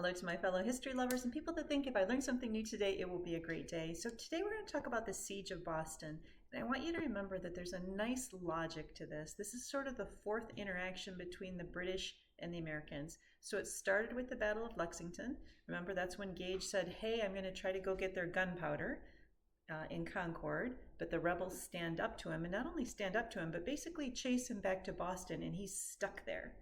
Hello to my fellow history lovers and people that think if I learn something new today, it will be a great day. So today we're going to talk about the Siege of Boston. And I want you to remember that there's a nice logic to this. This is sort of the fourth interaction between the British and the Americans. So it started with the Battle of Lexington. Remember, that's when Gage said, hey, I'm going to try to go get their gunpowder in Concord, but the rebels stand up to him, and not only stand up to him, but basically chase him back to Boston, and he's stuck there.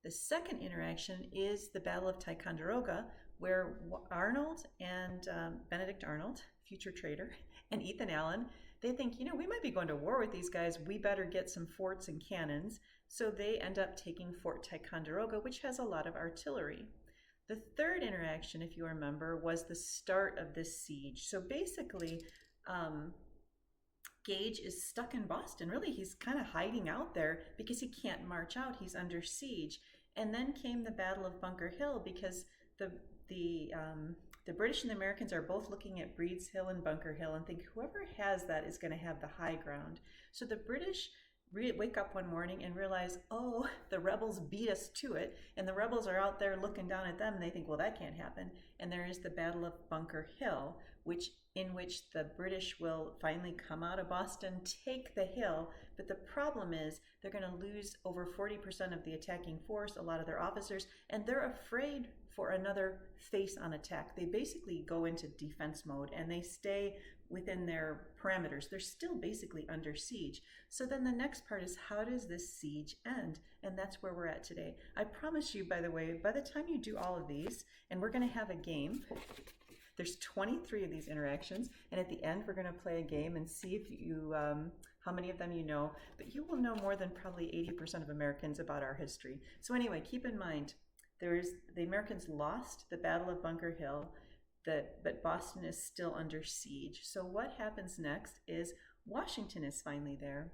The second interaction is the Battle of Ticonderoga, where Arnold and Benedict Arnold, future traitor, and Ethan Allen, they think, we might be going to war with these guys. We better get some forts and cannons. So they end up taking Fort Ticonderoga, which has a lot of artillery. The third interaction, if you remember, was the start of this siege. So basically, Gage is stuck in Boston. Really, he's kind of hiding out there because he can't march out. He's under siege. And then came the Battle of Bunker Hill because the British and the Americans are both looking at Breed's Hill and Bunker Hill and think whoever has that is going to have the high ground. So the British wake up one morning and realize, oh, the rebels beat us to it, and the rebels are out there looking down at them, and they think, well, that can't happen. And there is the Battle of Bunker Hill, in which the British will finally come out of Boston, take the hill, but the problem is they're going to lose over 40% of the attacking force, a lot of their officers, and they're afraid for another face-on attack. They basically go into defense mode, and they stay within their parameters. They're still basically under siege. So then the next part is, how does this siege end? And that's where we're at today. I promise you, by the way, by the time you do all of these, and we're going to have a game, there's 23 of these interactions, and at the end we're going to play a game and see if you how many of them you know, but you will know more than probably 80% of Americans about our history. So anyway, keep in mind, the Americans lost the Battle of Bunker Hill, but Boston is still under siege. So what happens next is Washington is finally there.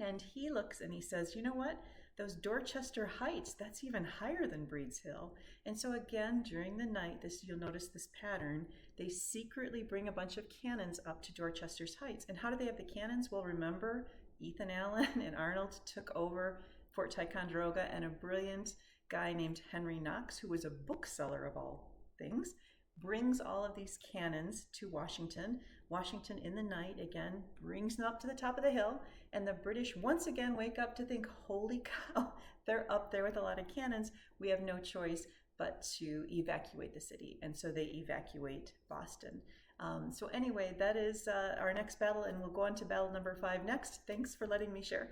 And he looks and he says, you know what? Those Dorchester Heights, that's even higher than Breed's Hill. And so again, during the night, you'll notice this pattern. They secretly bring a bunch of cannons up to Dorchester's Heights. And how do they have the cannons? Well, remember, Ethan Allen and Arnold took over Fort Ticonderoga, and a brilliant guy named Henry Knox, who was a bookseller of all things, brings all of these cannons to Washington. Washington in the night, again, brings them up to the top of the hill, and the British once again wake up to think, holy cow, they're up there with a lot of cannons. We have no choice but to evacuate the city. And so they evacuate Boston. So anyway, that is our next battle, and we'll go on to battle number 5 next. Thanks for letting me share.